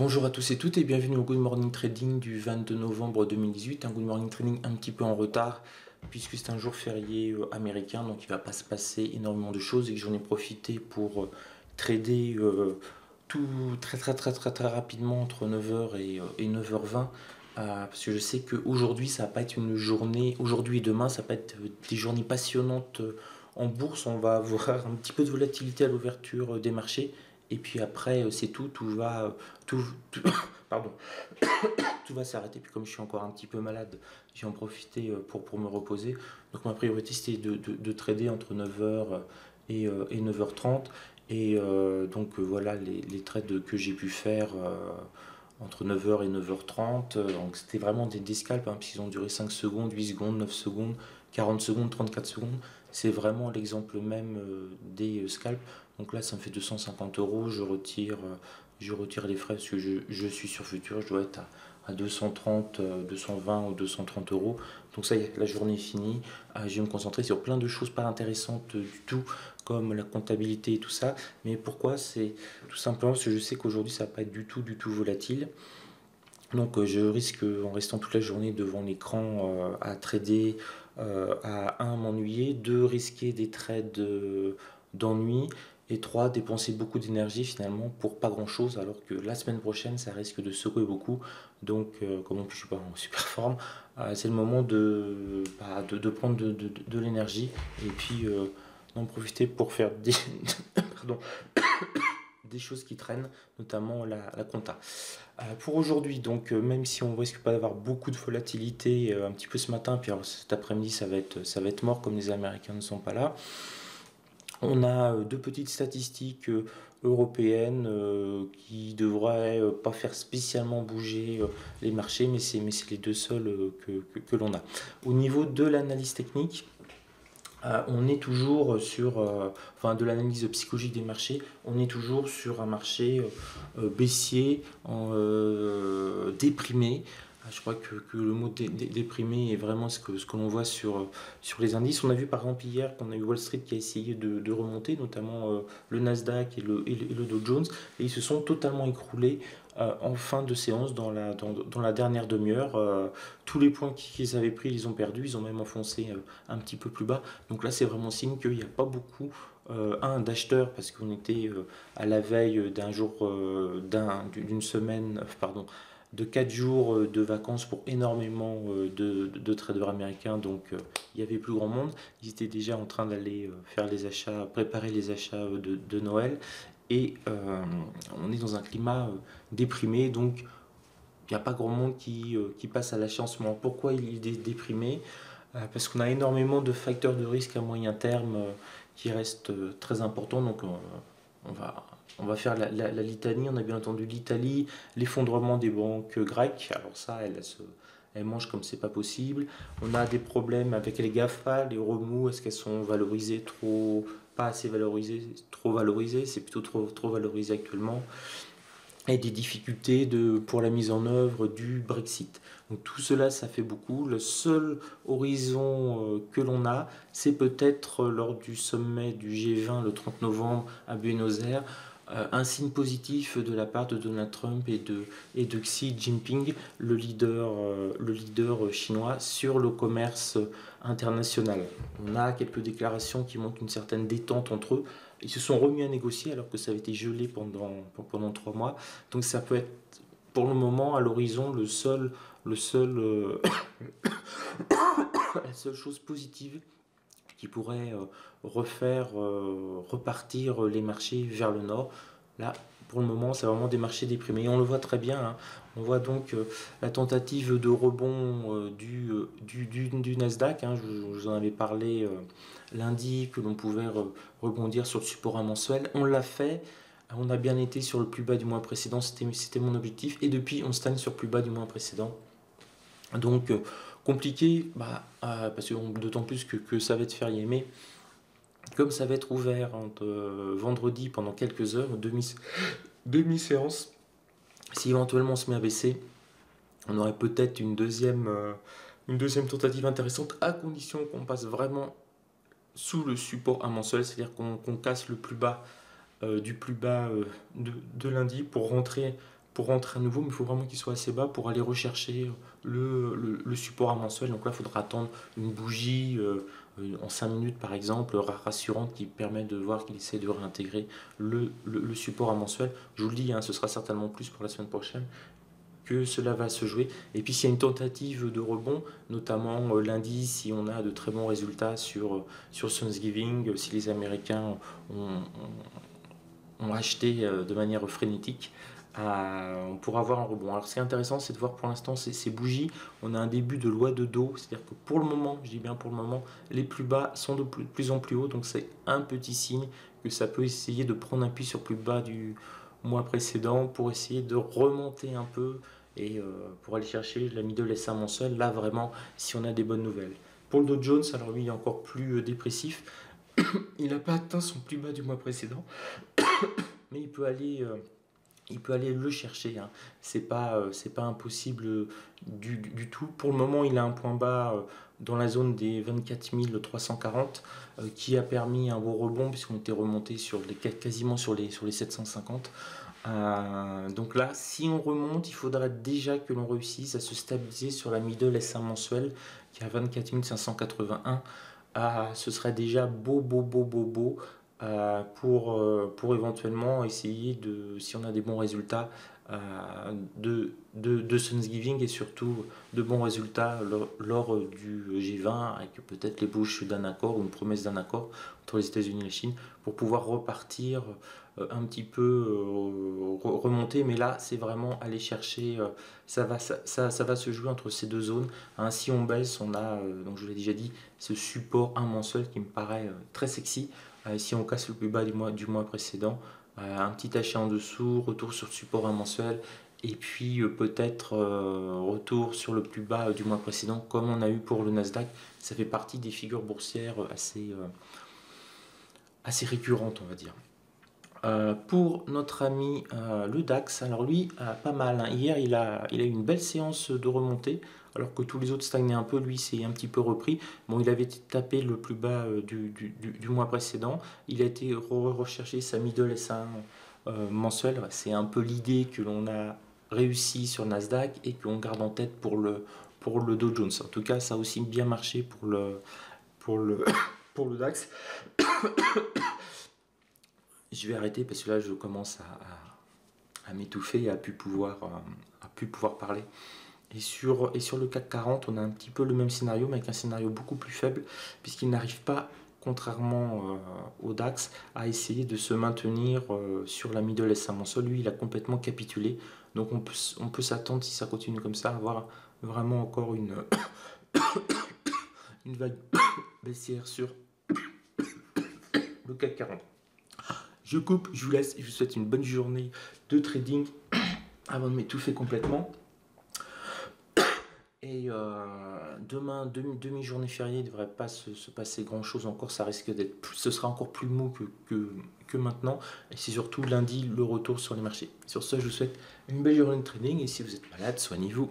Bonjour à tous et toutes et bienvenue au Good Morning Trading du 22 novembre 2018. Un Good Morning Trading un petit peu en retard puisque c'est un jour férié américain, donc il ne va pas se passer énormément de choses et que j'en ai profité pour trader tout très rapidement entre 9h et 9h20. Parce que je sais qu'aujourd'hui ça va pas être une journée, aujourd'hui et demain ça va pas être des journées passionnantes en bourse. On va avoir un petit peu de volatilité à l'ouverture des marchés et puis après c'est tout va tout, tout- pardon, tout va s'arrêter. Puis comme je suis encore un petit peu malade, j'ai en profité pour me reposer. Donc ma priorité c'était de trader entre 9h et 9h30. Et voilà les trades que j'ai pu faire entre 9h et 9h30. Donc c'était vraiment des scalps, hein, puisqu'ils ont duré 5 secondes, 8 secondes, 9 secondes, 40 secondes, 34 secondes. C'est vraiment l'exemple même des scalps. Donc là ça me fait 250 euros. Je retire les frais parce que je suis sur futur. Je dois être à 230, 220 ou 230 euros. Donc ça y est, la journée est finie. Je vais me concentrer sur plein de choses pas intéressantes du tout, comme la comptabilité et tout ça. Mais pourquoi? C'est tout simplement parce que je sais qu'aujourd'hui ça va pas être du tout volatile. Donc je risque, en restant toute la journée devant l'écran, à trader, à un, m'ennuyer, deux, risquer des trades d'ennui, et trois, dépenser beaucoup d'énergie finalement pour pas grand chose, alors que la semaine prochaine ça risque de secouer beaucoup. Donc comme en plus je suis pas en super forme, c'est le moment de prendre de l'énergie et puis d'en profiter pour faire pardon, des choses qui traînent, notamment la compta. Pour aujourd'hui, donc même si on risque pas d'avoir beaucoup de volatilité un petit peu ce matin, puis alors, cet après-midi ça va être mort comme les Américains ne sont pas là. On a deux petites statistiques européennes qui devraient pas faire spécialement bouger les marchés, mais c'est les deux seules que l'on a. Au niveau de l'analyse technique, on est toujours sur, enfin de l'analyse psychologique des marchés, on est toujours sur un marché baissier, déprimé. Je crois que le mot déprimé est vraiment ce que l'on voit sur les indices. On a vu par exemple hier qu'on a eu Wall Street qui a essayé de remonter, notamment le Nasdaq et le Dow Jones, et ils se sont totalement écroulés en fin de séance dans la dernière demi-heure. Tous les points qu'ils avaient pris, ils ont perdu, ils ont même enfoncé un petit peu plus bas. Donc là, c'est vraiment signe qu'il n'y a pas beaucoup d'acheteurs parce qu'on était à la veille d'un jour, d'une semaine, pardon, de 4 jours de vacances pour énormément de traders américains. Donc il n'y avait plus grand monde. Ils étaient déjà en train d'aller faire les achats, préparer les achats de Noël. Et on est dans un climat déprimé. Donc il n'y a pas grand monde qui passe à l'achat en ce moment. Pourquoi il est déprimé? Parce qu'on a énormément de facteurs de risque à moyen terme qui restent très importants. Donc on va, on va faire la litanie. On a bien entendu l'Italie, l'effondrement des banques grecques. Alors ça, elles mangent comme c'est pas possible. On a des problèmes avec les GAFA, les remous. Est-ce qu'elles sont valorisées trop, pas assez valorisées, trop valorisées? C'est plutôt trop valorisé actuellement, et des difficultés pour la mise en œuvre du Brexit. Donc tout cela, ça fait beaucoup. Le seul horizon que l'on a, c'est peut-être lors du sommet du G20 le 30 novembre à Buenos Aires, un signe positif de la part de Donald Trump et de Xi Jinping, le leader chinois, sur le commerce international. On a quelques déclarations qui montrent une certaine détente entre eux. Ils se sont remis à négocier alors que ça avait été gelé pendant 3 mois. Donc ça peut être pour le moment à l'horizon le seul, la seule chose positive qui pourrait repartir les marchés vers le nord. Là, pour le moment, c'est vraiment des marchés déprimés. Et on le voit très bien, hein. On voit donc la tentative de rebond du Nasdaq, hein. Je vous en avais parlé lundi, que l'on pouvait rebondir sur le support mensuel. On l'a fait. On a bien été sur le plus bas du mois précédent, c'était mon objectif. Et depuis, on stagne sur le plus bas du mois précédent. Donc, compliqué, parce que d'autant plus que ça va être férié. Mais comme ça va être ouvert entre vendredi pendant quelques heures, demi-séance, si éventuellement on se met à baisser, on aurait peut-être une deuxième tentative intéressante, à condition qu'on passe vraiment sous le support mensuel, c'est-à-dire qu'on casse le plus bas du plus bas de lundi pour pour rentrer à nouveau, mais il faut vraiment qu'il soit assez bas pour aller rechercher le support à mensuel. Donc là, il faudra attendre une bougie en 5 minutes par exemple, rassurante, qui permet de voir qu'il essaie de réintégrer le support à mensuel. Je vous le dis, hein, ce sera certainement plus pour la semaine prochaine que cela va se jouer. Et puis s'il y a une tentative de rebond, notamment lundi, si on a de très bons résultats sur Thanksgiving, si les Américains ont acheté de manière frénétique, on pourra avoir un rebond. Alors ce qui est intéressant, c'est de voir pour l'instant ces bougies, on a un début de loi de dos, c'est-à-dire que pour le moment, je dis bien pour le moment, les plus bas sont de plus en plus hauts, donc c'est un petit signe que ça peut essayer de prendre appui sur plus bas du mois précédent pour essayer de remonter un peu et pour aller chercher la middle SA mensuelle, là vraiment, si on a des bonnes nouvelles. Pour le Dow Jones, alors lui, il est encore plus dépressif. Il n'a pas atteint son plus bas du mois précédent, mais il peut aller le chercher, hein. C'est pas impossible du tout. Pour le moment, il a un point bas dans la zone des 24 340 qui a permis un beau rebond puisqu'on était remonté quasiment sur les 750. Donc là, si on remonte, il faudra déjà que l'on réussisse à se stabiliser sur la middle S1 mensuelle qui est à 24 581. Ce serait déjà beau pour éventuellement essayer si on a des bons résultats de Thanksgiving et surtout de bons résultats lors du G20 avec peut-être l'ébauche d'un accord ou une promesse d'un accord entre les États-Unis et la Chine pour pouvoir repartir un petit peu remonter. Mais là, c'est vraiment aller chercher, ça va se jouer entre ces deux zones. Hein, si on baisse, on a, donc je l'ai déjà dit, ce support un mensuel qui me paraît très sexy. Si on casse le plus bas du mois précédent, un petit achat en dessous, retour sur le support un mensuel, et puis peut-être retour sur le plus bas du mois précédent, comme on a eu pour le Nasdaq. Ça fait partie des figures boursières assez récurrentes, on va dire. Pour notre ami le DAX, alors lui, pas mal, hein. Hier, il a eu une belle séance de remontée, alors que tous les autres stagnaient un peu. Lui, c'est un petit peu repris. Bon, il avait tapé le plus bas du mois précédent. Il a été recherché sa middle S1 mensuelle. C'est un peu l'idée que l'on a réussi sur Nasdaq et qu'on garde en tête pour le Dow Jones. En tout cas, ça a aussi bien marché pour le DAX. Je vais arrêter parce que là je commence à m'étouffer et à plus pouvoir parler. Et sur le CAC 40, on a un petit peu le même scénario, mais avec un scénario beaucoup plus faible, puisqu'il n'arrive pas, contrairement au DAX, à essayer de se maintenir sur la middle S1 mensuelle. Lui, il a complètement capitulé. Donc on peut s'attendre, si ça continue comme ça, à avoir vraiment encore une vague baissière sur le CAC 40. Je coupe, je vous laisse et je vous souhaite une bonne journée de trading avant de m'étouffer complètement. Et demain, demi-journée fériée, il ne devrait pas se passer grand-chose encore. Ça risque ce sera encore plus mou que maintenant. Et c'est surtout lundi le retour sur les marchés. Sur ce, je vous souhaite une belle journée de trading et si vous êtes malade, soignez-vous.